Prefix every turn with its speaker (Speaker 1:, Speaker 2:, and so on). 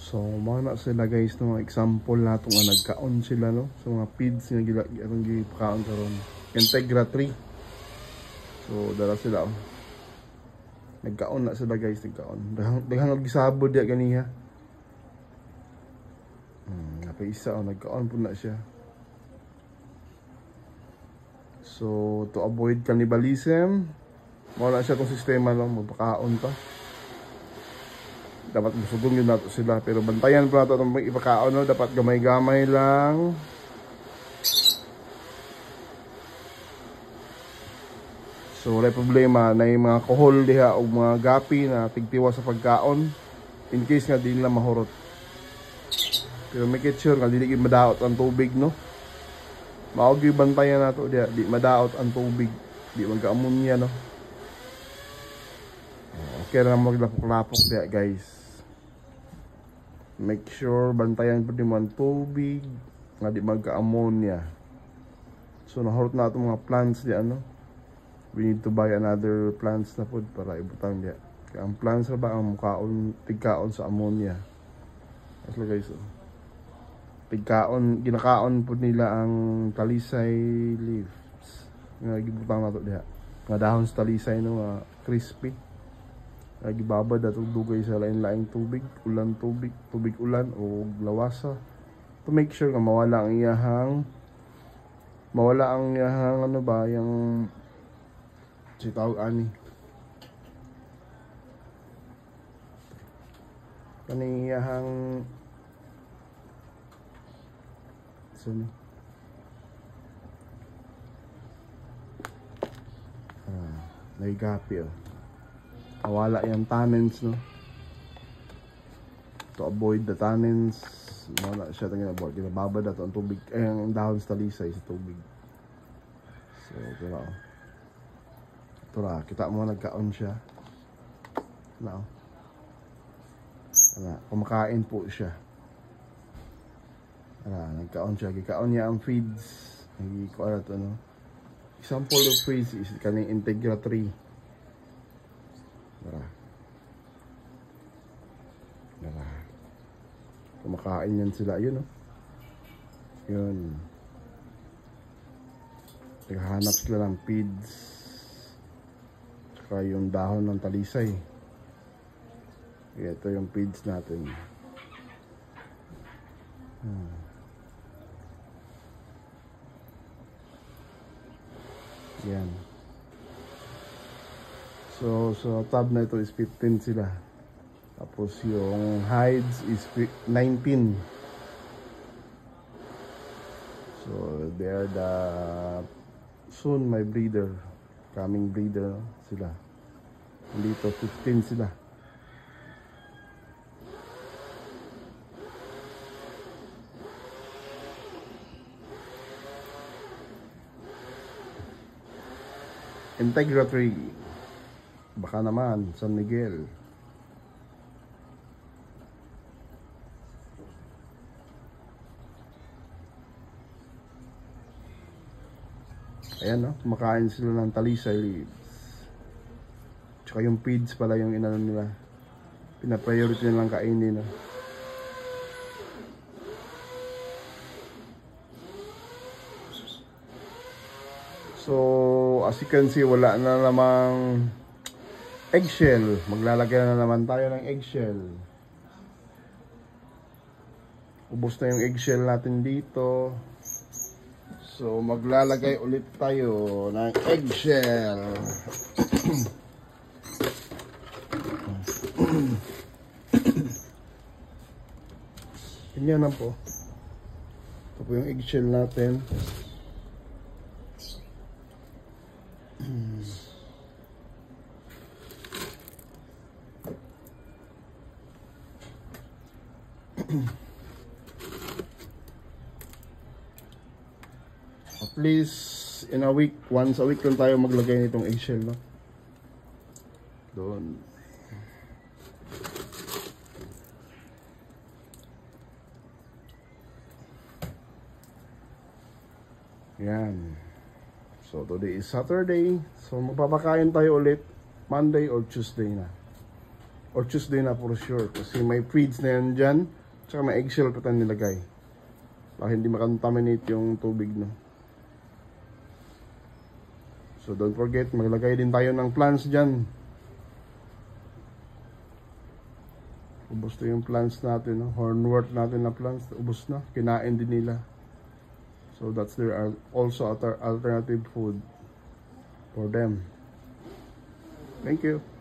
Speaker 1: So mga na sila guys no, example nato nga nagkaon sila no, so mga feeds nga atong gipakaon karon Integra 3. So dala sila oh. Nagkaon na sila guys, nagkaon. Daghang gisabod dia ganiha. Napay isa oh, nagkaon po na siya. So to avoid cannibalism, wala siya tong sistema lang, magpakaon pa. Dapat musugong yun nato sila, pero bantayan pa nato itong ipakaon no, dapat gamay-gamay lang. So wala problema na yung mga kohol diha o mga gapi na tigtiwa sa pagkaon in case nga di nila mahurot. Pero make it sure nga dili gid madaot ang tubig no. Mao gyud bantayan nato diha, di madaot ang tubig, di magka-ammonia no. Okay na maglapok-lapok diha guys. Make sure bantayan pud mo ang tubig nga di magka-ammonia. So nahurot na itong mga plants diha no. We need to buy another plants na food para ibutang diya. Kaya ang plants na ba ang mukaon, tigkaon sa ammonia. As lang guys, oh. Tigkaon, ginakaon po nila ang talisay leaves. Nga gibutang na to diya. Nga dahon sa talisay no, crispy. Nga gibabad at dugay sa lain-laing tubig, tubig ulan o lawasa. To make sure nga mawala ang iyahang ano ba, yung si tawag ani kaniyahang sini naigapi oh. Nawala yung tannins no, to avoid the tannins, wala siya tangin about ginababad ato ang tubig ang dahon sa talisay sa tubig. So ito na oh. Tura, kita mo nagkaon siya. Now, kumakain po siya. Nagkaon siya. Gikaon niya ang feeds. Nagikuha ito, no? Example of feeds is kaning Integra 3. Kumakain yan sila. Yun, no? Yun. Naghahanap sila ng feeds. Yung dahon ng talisay. Ito yung feeds natin. Yan. So tab na ito is 15 sila. Tapos yung hides is 19. So they are the soon my breeder, coming breeder sila. Dito 15 sila. Integra 3. Baka naman San Miguel. Ayan no, kumakain sila ng talisay leaves. Tsaka yung feeds pala yung inano nila. Pina-priority nilang kainin no. So as you can see, wala na namang eggshell. Maglalagay na naman tayo ng eggshell. Ubos na yung eggshell natin dito. So maglalagay ulit tayo ng eggshell. Ganyan lang po. Ito po yung eggshell natin. At least in a week, once a week lang tayo maglagay nitong eggshell, no? Doon. Yan. So today is Saturday. So magpapakain tayo ulit Monday or Tuesday na. or Tuesday na for sure. Kasi may feeds na yan dyan, tsaka may eggshell pa tayo nilagay. Para hindi makontaminate yung tubig, no? So don't forget, maglagay din tayo ng plants dyan. Ubus na yung plants natin, no? Hornwort natin na plants, ubus na. Kinain din nila. So that's their also alternative food for them. Thank you.